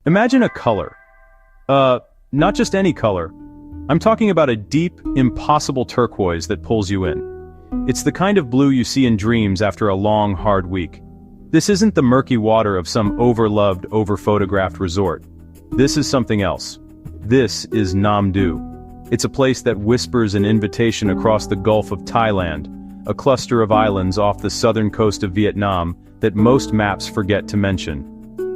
Imagine a color. Not just any color. I'm talking about a deep, impossible turquoise that pulls you in. It's the kind of blue you see in dreams after a long, hard week. This isn't the murky water of some overloved, over-photographed resort. This is something else. This is Nam Du. It's a place that whispers an invitation across the Gulf of Thailand, a cluster of islands off the southern coast of Vietnam that most maps forget to mention.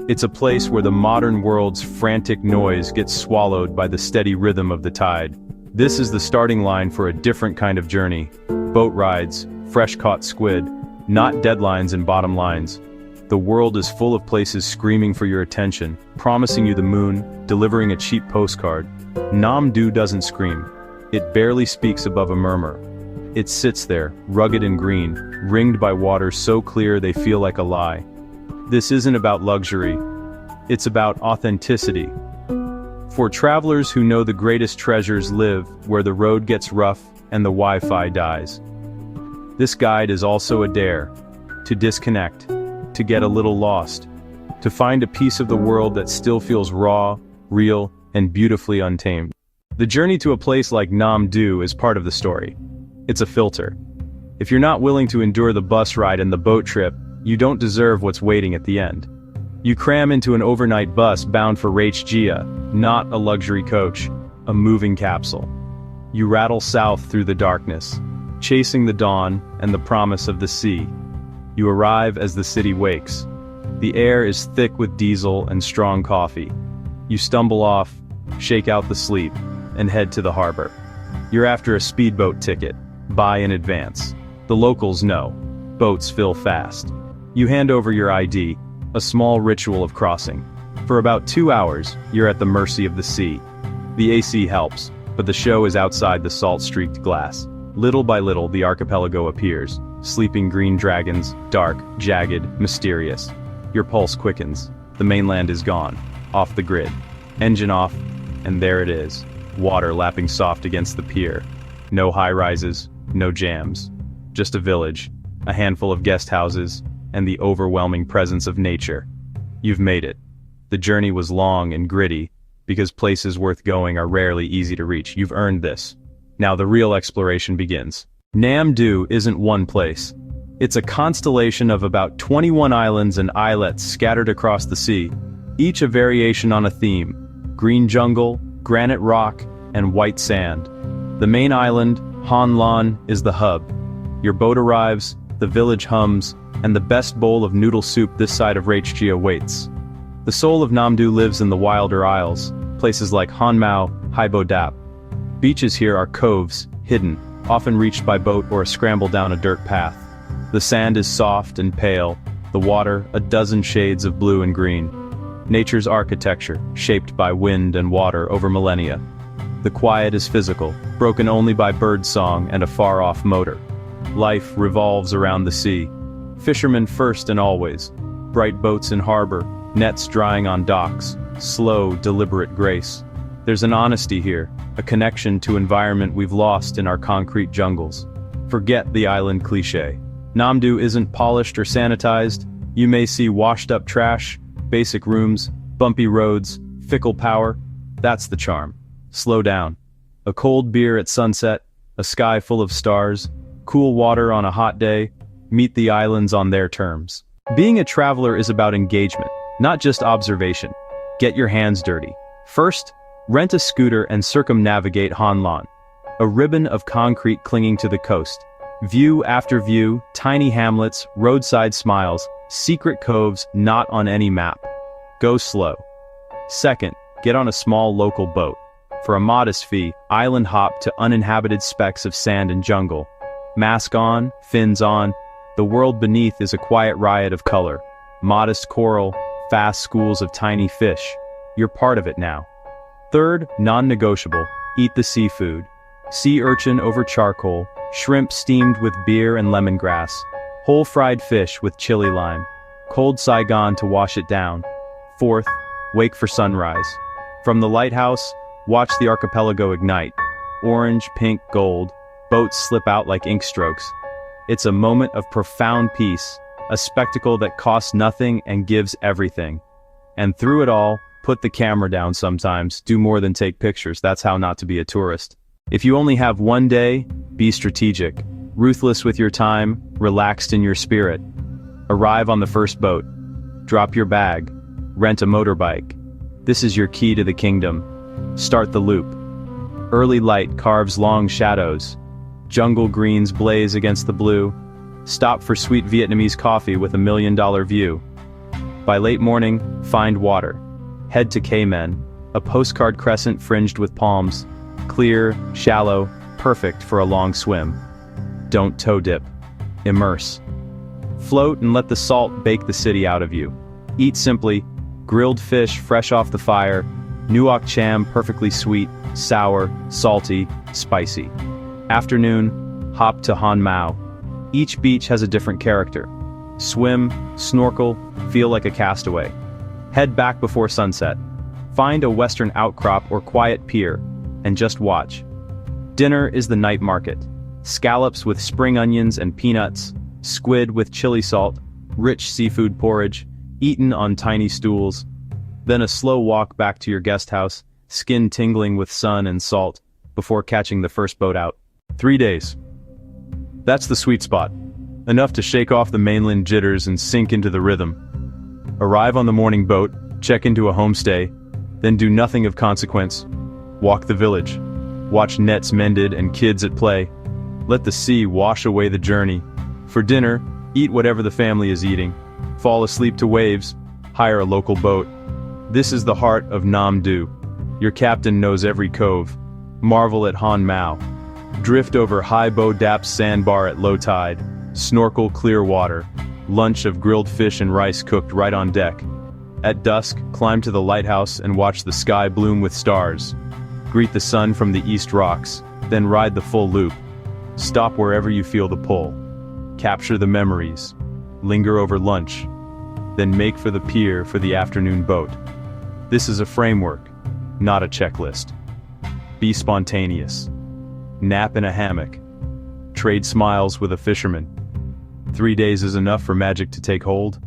It's a place where the modern world's frantic noise gets swallowed by the steady rhythm of the tide. This is the starting line for a different kind of journey. Boat rides, fresh-caught squid, not deadlines and bottom lines. The world is full of places screaming for your attention, promising you the moon, delivering a cheap postcard. Nam Du doesn't scream. It barely speaks above a murmur. It sits there, rugged and green, ringed by waters so clear they feel like a lie. This isn't about luxury. It's about authenticity. For travelers who know the greatest treasures live where the road gets rough and the Wi-Fi dies. This guide is also a dare. To disconnect. To get a little lost. To find a piece of the world that still feels raw, real, and beautifully untamed. The journey to a place like Nam Du is part of the story. It's a filter. If you're not willing to endure the bus ride and the boat trip, you don't deserve what's waiting at the end. You cram into an overnight bus bound for Gia, not a luxury coach, a moving capsule. You rattle south through the darkness, chasing the dawn and the promise of the sea. You arrive as the city wakes. The air is thick with diesel and strong coffee. You stumble off, shake out the sleep, and head to the harbor. You're after a speedboat ticket. Buy in advance. The locals know. Boats fill fast. You hand over your ID, a small ritual of crossing. For about 2 hours, you're at the mercy of the sea. The AC helps, but the show is outside the salt-streaked glass. Little by little, the archipelago appears. Sleeping green dragons, dark, jagged, mysterious. Your pulse quickens. The mainland is gone. Off the grid. Engine off, and there it is. Water lapping soft against the pier. No high-rises, no jams. Just a village, a handful of guest houses, and the overwhelming presence of nature. You've made it. The journey was long and gritty, because places worth going are rarely easy to reach. You've earned this. Now the real exploration begins. Nam Du isn't one place. It's a constellation of about 21 islands and islets scattered across the sea, each a variation on a theme: green jungle, granite rock, and white sand. The main island, Han Lan, is the hub. Your boat arrives, the village hums, and the best bowl of noodle soup this side of Gia waits. The soul of Nam Du lives in the wilder isles, places like Han Mau, Hai Bo Dap. Beaches here are coves, hidden, often reached by boat or a scramble down a dirt path. The sand is soft and pale, the water a dozen shades of blue and green. Nature's architecture, shaped by wind and water over millennia. The quiet is physical, broken only by bird song and a far-off motor. Life revolves around the sea. Fishermen first and always. Bright boats in harbor, nets drying on docks, slow, deliberate grace. There's an honesty here, a connection to environment we've lost in our concrete jungles. Forget the island cliché. Nam Du isn't polished or sanitized. You may see washed-up trash, basic rooms, bumpy roads, fickle power. That's the charm. Slow down. A cold beer at sunset, a sky full of stars, cool water on a hot day. Meet the islands on their terms. Being a traveler is about engagement, not just observation. Get your hands dirty. First, rent a scooter and circumnavigate Han Lan, a ribbon of concrete clinging to the coast. View after view, tiny hamlets, roadside smiles, secret coves not on any map. Go slow. Second, get on a small local boat. For a modest fee, island hop to uninhabited specks of sand and jungle. Mask on, fins on. The world beneath is a quiet riot of color. Modest coral, fast schools of tiny fish. You're part of it now. Third, non-negotiable, eat the seafood. Sea urchin over charcoal, shrimp steamed with beer and lemongrass, whole fried fish with chili lime, cold Saigon to wash it down. Fourth, wake for sunrise. From the lighthouse, watch the archipelago ignite. Orange, pink, gold, boats slip out like ink strokes. It's a moment of profound peace, a spectacle that costs nothing and gives everything. And through it all, Put the camera down sometimes, do more than take pictures, that's how not to be a tourist. If you only have one day, be strategic, ruthless with your time, relaxed in your spirit. Arrive on the first boat. Drop your bag. Rent a motorbike. This is your key to the kingdom. Start the loop. Early light carves long shadows. Jungle greens blaze against the blue. Stop for sweet Vietnamese coffee with $1 million view. By late morning, find water. Head to Cayman, a postcard crescent fringed with palms. Clear, shallow, perfect for a long swim. Don't toe dip. Immerse. Float and let the salt bake the city out of you. Eat simply, grilled fish fresh off the fire, Ngua cham perfectly sweet, sour, salty, spicy. Afternoon, hop to Han Mao. Each beach has a different character. Swim, snorkel, feel like a castaway. Head back before sunset. Find a western outcrop or quiet pier, and just watch. Dinner is the night market. Scallops with spring onions and peanuts, squid with chili salt, rich seafood porridge, eaten on tiny stools. Then a slow walk back to your guest house, skin tingling with sun and salt, before catching the first boat out. 3 days. That's the sweet spot. Enough to shake off the mainland jitters and sink into the rhythm. Arrive on the morning boat, check into a homestay, then do nothing of consequence. Walk the village. Watch nets mended and kids at play. Let the sea wash away the journey. For dinner, eat whatever the family is eating. Fall asleep to waves. Hire a local boat. This is the heart of Nam Du. Your captain knows every cove. Marvel at Han Mao. Drift over High Bo Dap's sandbar at low tide. Snorkel clear water. Lunch of grilled fish and rice cooked right on deck. At dusk, climb to the lighthouse and watch the sky bloom with stars. Greet the sun from the east rocks, then ride the full loop. Stop wherever you feel the pull. Capture the memories. Linger over lunch. Then make for the pier for the afternoon boat. This is a framework, not a checklist. Be spontaneous. Nap in a hammock. Trade smiles with a fisherman. 3 days is enough for magic to take hold.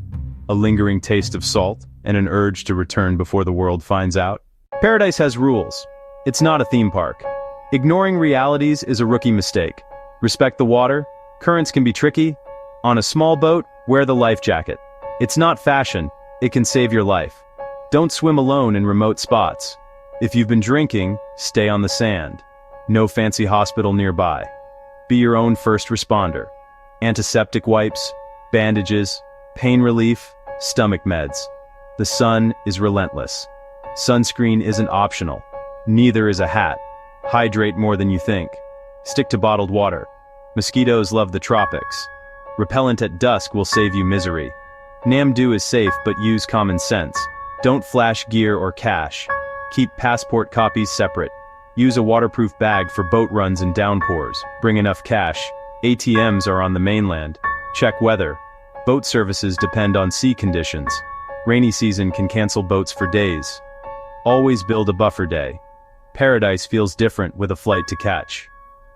A lingering taste of salt, and an urge to return before the world finds out. Paradise has rules. It's not a theme park. Ignoring realities is a rookie mistake. Respect the water. Currents can be tricky. On a small boat, wear the life jacket. It's not fashion. It can save your life. Don't swim alone in remote spots. If you've been drinking, stay on the sand. No fancy hospital nearby. Be your own first responder. Antiseptic wipes, bandages, pain relief, stomach meds. The sun is relentless. Sunscreen isn't optional. Neither is a hat. Hydrate more than you think. Stick to bottled water. Mosquitoes love the tropics. Repellent at dusk will save you misery. Nam Du is safe, but use common sense. Don't flash gear or cash. Keep passport copies separate. Use a waterproof bag for boat runs and downpours. Bring enough cash. ATMs are on the mainland. Check weather. Boat services depend on sea conditions. Rainy season can cancel boats for days. Always build a buffer day. Paradise feels different with a flight to catch.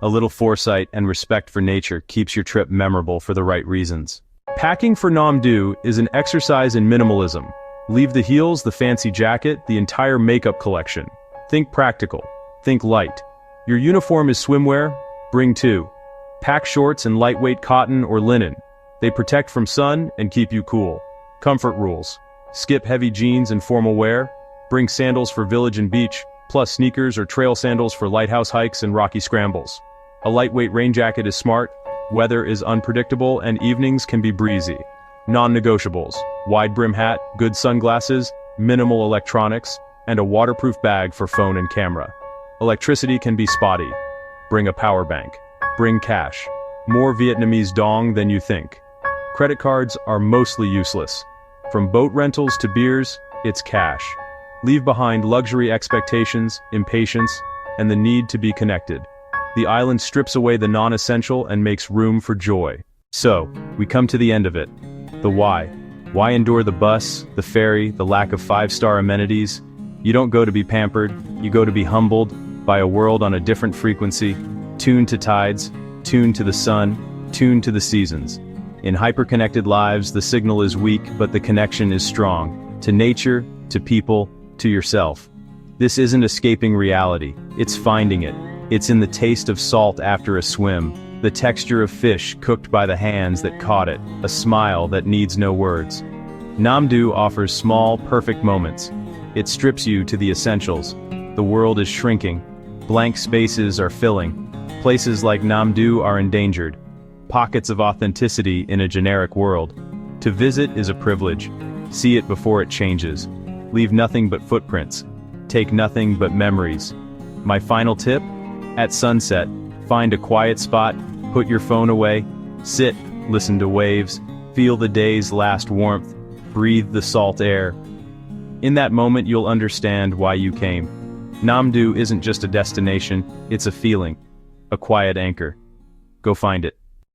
A little foresight and respect for nature keeps your trip memorable for the right reasons. Packing for Nam Du is an exercise in minimalism. Leave the heels, the fancy jacket, the entire makeup collection. Think practical. Think light. Your uniform is swimwear? Bring two. Pack shorts and lightweight cotton or linen. They protect from sun and keep you cool. Comfort rules. Skip heavy jeans and formal wear. Bring sandals for village and beach, plus sneakers or trail sandals for lighthouse hikes and rocky scrambles. A lightweight rain jacket is smart, weather is unpredictable, and evenings can be breezy. Non-negotiables: wide brim hat, good sunglasses, minimal electronics, and a waterproof bag for phone and camera. Electricity can be spotty. Bring a power bank. Bring cash. More Vietnamese dong than you think. Credit cards are mostly useless. From boat rentals to beers, it's cash. Leave behind luxury expectations, impatience, and the need to be connected. The island strips away the non-essential and makes room for joy. So, we come to the end of it. The why. Why endure the bus, the ferry, the lack of five-star amenities? You don't go to be pampered, you go to be humbled by a world on a different frequency, tuned to tides, tuned to the sun, tuned to the seasons. In hyper-connected lives, the signal is weak, but the connection is strong. To nature, to people, to yourself. This isn't escaping reality, it's finding it. It's in the taste of salt after a swim, the texture of fish cooked by the hands that caught it, a smile that needs no words. Namdu offers small, perfect moments. It strips you to the essentials. The world is shrinking. Blank spaces are filling. Places like Namdu are endangered. Pockets of authenticity in a generic world. To visit is a privilege. See it before it changes. Leave nothing but footprints. Take nothing but memories. My final tip? At sunset, find a quiet spot, put your phone away, sit, listen to waves, feel the day's last warmth, breathe the salt air. In that moment you'll understand why you came. Namdu isn't just a destination, it's a feeling. A quiet anchor. Go find it.